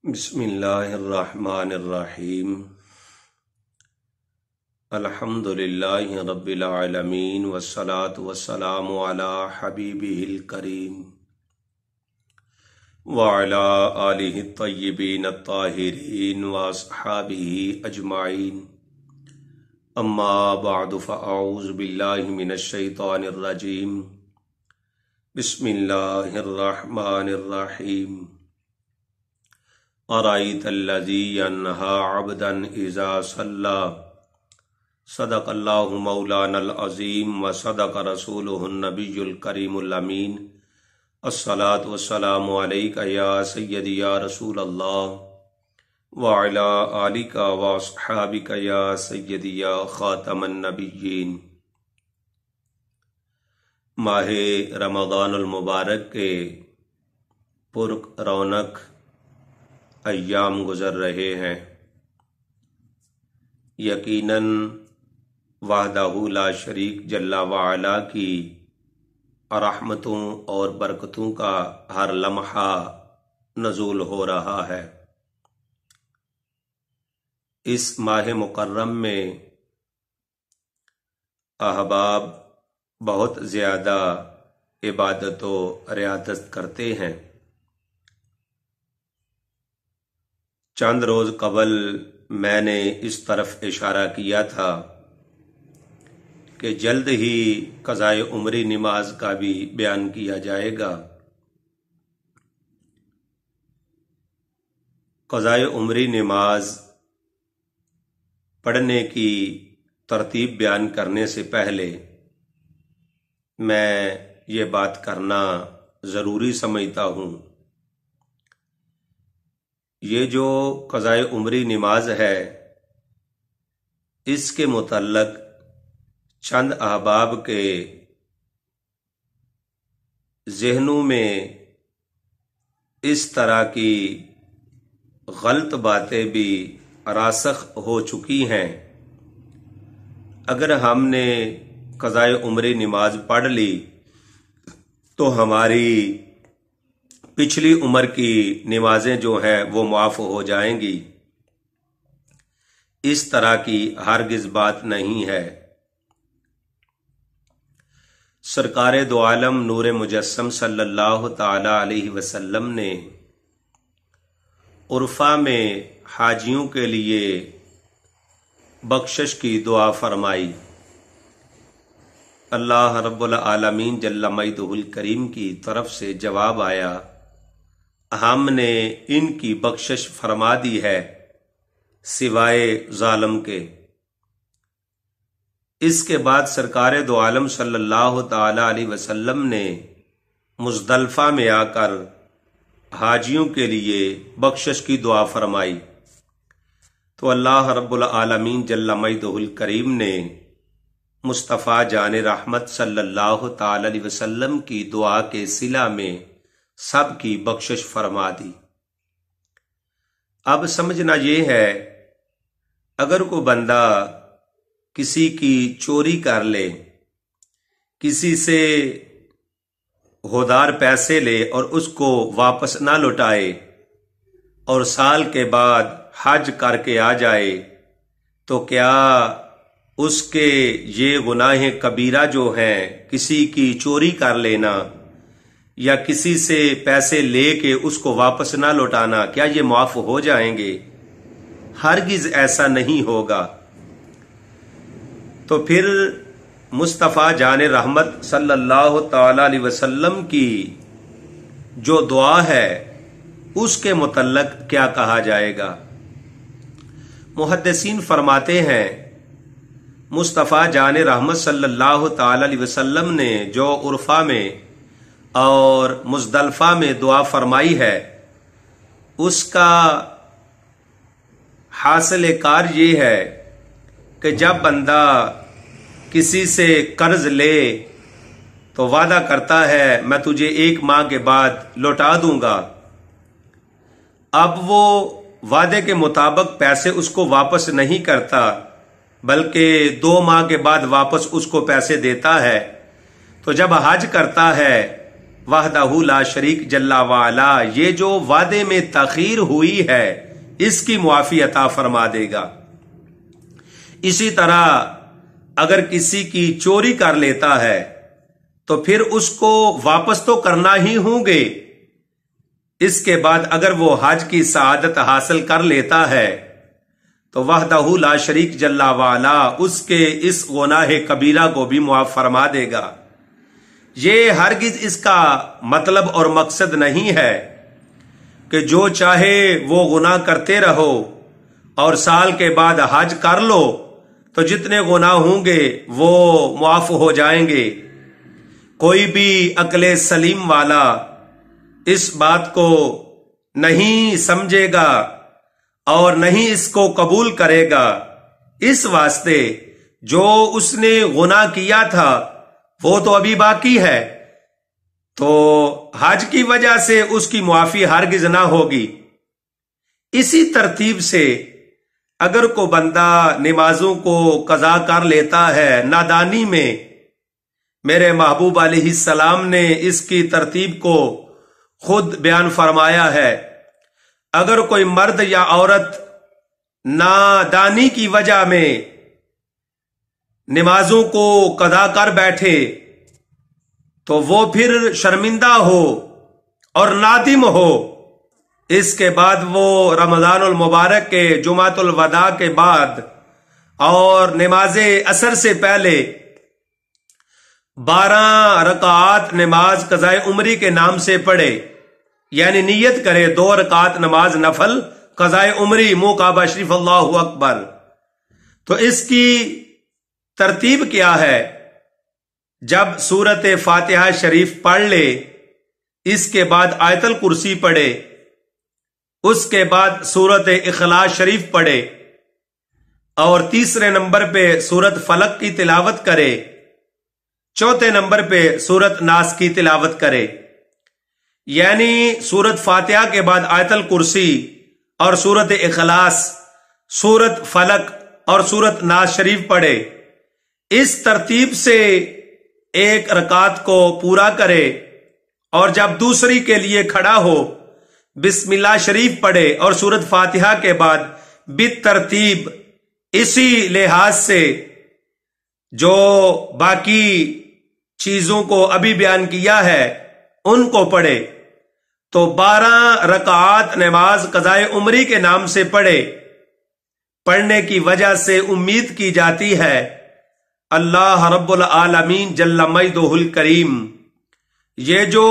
بسم اللہ الرحمن الرحیم الحمد للہ رب العالمین والصلاة والسلام علی حبیبہ الکریم وعلی آلہ الطیبین الطاہرین واصحابہ اجمعین اما بعد فاعوذ باللہ من الشیطان الرجیم بسم اللہ الرحمن الرحیم ارأیت الذی ینہی عبدا اذا صلی صدق اللہ مولانا العظیم وصدق رسولہ النبی الکریم الامین الصلاۃ والسلام علیک یا سیدی یا رسول اللہ وعلی آلک واصحابک یا سیدی یا خاتم النبیین۔ ماہ رمضان المبارک کے پر رونق ایام گزر رہے ہیں۔ یقیناً وحدہ لا شریک جل وعلا کی رحمتوں اور برکتوں کا ہر لمحہ نزول ہو رہا ہے۔ اس ماہ مکرم میں احباب بہت زیادہ عبادت و ریاضت کرتے ہیں۔ چند روز قبل میں نے اس طرف اشارہ کیا تھا کہ جلد ہی قضائے عمری نماز کا بھی بیان کیا جائے گا۔ قضائے عمری نماز پڑھنے کی ترتیب بیان کرنے سے پہلے میں یہ بات کرنا ضروری سمجھتا ہوں۔ یہ جو قضائے عمری نماز ہے، اس کے متعلق چند احباب کے ذہنوں میں اس طرح کی غلط باتیں بھی راسخ ہو چکی ہیں۔ اگر ہم نے قضائے عمری نماز پڑھ لی تو ہماری پچھلی عمر کی نمازیں جو ہیں وہ معاف ہو جائیں گی۔ اس طرح کی ہرگز بات نہیں ہے۔ سرکار دو عالم نور مجسم صلی اللہ تعالی علیہ وسلم نے عرفہ میں حاجیوں کے لیے بخشش کی دعا فرمائی۔ اللہ رب العالمین جل مجدہ الکریم کی طرف سے جواب آیا، ہم نے ان کی بخشش فرما دی ہے سوائے ظالم کے۔ اس کے بعد سرکار دو عالم صلی اللہ تعالی علیہ وسلم نے مزدلفہ میں آ کر حاجیوں کے لیے بخشش کی دعا فرمائی، تو اللہ رب العالمین جل مجدہ الکریم نے مصطفیٰ جان رحمت صلی اللہ تعالی علیہ وسلم کی دعا کے صلہ میں سب کی بخشش فرما دی۔ اب سمجھنا یہ ہے، اگر کوئی بندہ کسی کی چوری کر لے، کسی سے ہودار پیسے لے اور اس کو واپس نہ لوٹائے اور سال کے بعد حج کر کے آ جائے، تو کیا اس کے یہ گناہ کبیرہ جو ہیں، کسی کی چوری کر لینا یا کسی سے پیسے لے کے اس کو واپس نہ لوٹانا، کیا یہ معاف ہو جائیں گے؟ ہرگز ایسا نہیں ہوگا۔ تو پھر مصطفیٰ جان رحمت صلی اللہ تعالی علیہ وسلم کی جو دعا ہے اس کے متعلق کیا کہا جائے گا؟ محدثین فرماتے ہیں، مصطفیٰ جان رحمت صلی اللہ تعالی علیہ وسلم نے جو عرفہ میں اور مزدلفہ میں دعا فرمائی ہے، اس کا حاصل کار یہ ہے کہ جب بندہ کسی سے قرض لے تو وعدہ کرتا ہے میں تجھے 1 ماہ کے بعد لوٹا دوں گا، اب وہ وعدے کے مطابق پیسے اس کو واپس نہیں کرتا بلکہ 2 ماہ کے بعد واپس اس کو پیسے دیتا ہے، تو جب حج کرتا ہے وحدہ لا شریک جل وعلا یہ جو وعدے میں تاخیر ہوئی ہے اس کی معافی عطا فرما دے گا۔ اسی طرح اگر کسی کی چوری کر لیتا ہے تو پھر اس کو واپس تو کرنا ہی ہوں گے، اس کے بعد اگر وہ حج کی سعادت حاصل کر لیتا ہے تو وحدہ لا شریک جل وعلا اس کے اس گناہ کبیرہ کو بھی معاف فرما دے گا۔ یہ ہرگز اس کا مطلب اور مقصد نہیں ہے کہ جو چاہے وہ گناہ کرتے رہو اور سال کے بعد حج کر لو تو جتنے گناہ ہوں گے وہ معاف ہو جائیں گے۔ کوئی بھی عقل سلیم والا اس بات کو نہیں سمجھے گا اور نہیں اس کو قبول کرے گا۔ اس واسطے جو اس نے گناہ کیا تھا وہ تو ابھی باقی ہے، تو حج کی وجہ سے اس کی معافی ہرگز نہ ہوگی۔ اسی ترتیب سے اگر کوئی بندہ نمازوں کو قضا کر لیتا ہے نادانی میں، میرے محبوب علیہ السلام نے اس کی ترتیب کو خود بیان فرمایا ہے۔ اگر کوئی مرد یا عورت نادانی کی وجہ میں نمازوں کو قضا کر بیٹھے تو وہ پھر شرمندہ ہو اور نادم ہو، اس کے بعد وہ رمضان المبارک کے جمعۃ الوداع کے بعد اور نماز عصر سے پہلے 12 رکعات نماز قضائے عمری کے نام سے پڑھے، یعنی نیت کرے 2 رکعات نماز نفل قضائے عمری منہ کعبہ شریف اللہ اکبر۔ تو اس کی ترتیب کیا ہے؟ جب سورت فاتحہ شریف پڑھ لے، اس کے بعد آیت الکرسی پڑھے، اس کے بعد سورت اخلاص شریف پڑھے اور تیسرے نمبر پہ سورت فلق کی تلاوت کرے، چوتھے نمبر پہ سورت ناس کی تلاوت کرے، یعنی سورت فاتحہ کے بعد آیت الکرسی اور سورت اخلاص، سورت فلق اور سورت ناس شریف پڑھے۔ اس ترتیب سے ایک رکعت کو پورا کرے اور جب دوسری کے لیے کھڑا ہو بسم اللہ شریف پڑھے اور سورت فاتحہ کے بعد بالترتیب اسی لحاظ سے جو باقی چیزوں کو ابھی بیان کیا ہے ان کو پڑھے، تو 12 رکعات نماز قضائے عمری کے نام سے پڑھنے کی وجہ سے امید کی جاتی ہے اللہ رب العالمین جل مجدہ الکریم یہ جو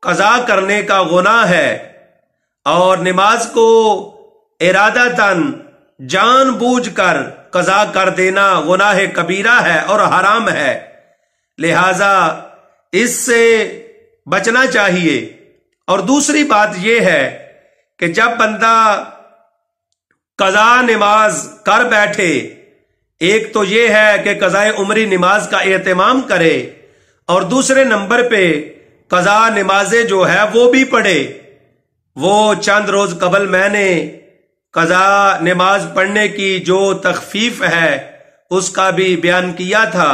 قضا کرنے کا گناہ ہے اور نماز کو ارادتاً جان بوجھ کر قضا کر دینا گناہ کبیرہ ہے اور حرام ہے، لہذا اس سے بچنا چاہیے۔ اور دوسری بات یہ ہے کہ جب بندہ قضا نماز کر بیٹھے، ایک تو یہ ہے کہ قضائے عمری نماز کا اہتمام کرے اور دوسرے نمبر پہ قضا نمازیں جو ہے وہ بھی پڑھے۔ وہ چند روز قبل میں نے قضا نماز پڑھنے کی جو تخفیف ہے اس کا بھی بیان کیا تھا،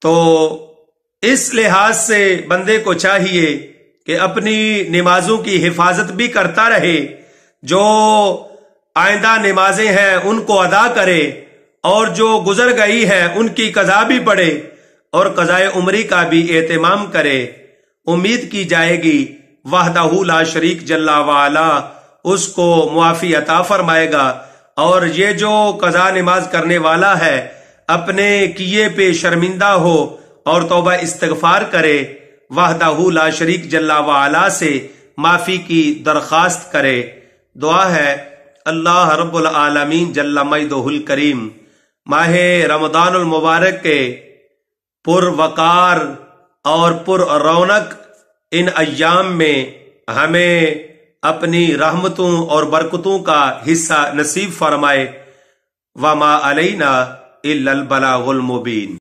تو اس لحاظ سے بندے کو چاہیے کہ اپنی نمازوں کی حفاظت بھی کرتا رہے، جو آئندہ نمازیں ہیں ان کو ادا کرے اور جو گزر گئی ہے ان کی قضا بھی پڑھے اور قضائے عمری کا بھی اہتمام کرے۔ امید کی جائے گی وحدہ لا شریک جل وعلا اس کو معافی عطا فرمائے گا، اور یہ جو قضا نماز کرنے والا ہے اپنے کیے پہ شرمندہ ہو اور توبہ استغفار کرے، وحدہ لا شریک جل وعلا سے معافی کی درخواست کرے۔ دعا ہے اللہ رب العالمین جل مجدہ الکریم ماہ رمضان المبارک کے پر وقار اور پر رونق ان ایام میں ہمیں اپنی رحمتوں اور برکتوں کا حصہ نصیب فرمائے۔ وما علینا الا البلاغ المبین۔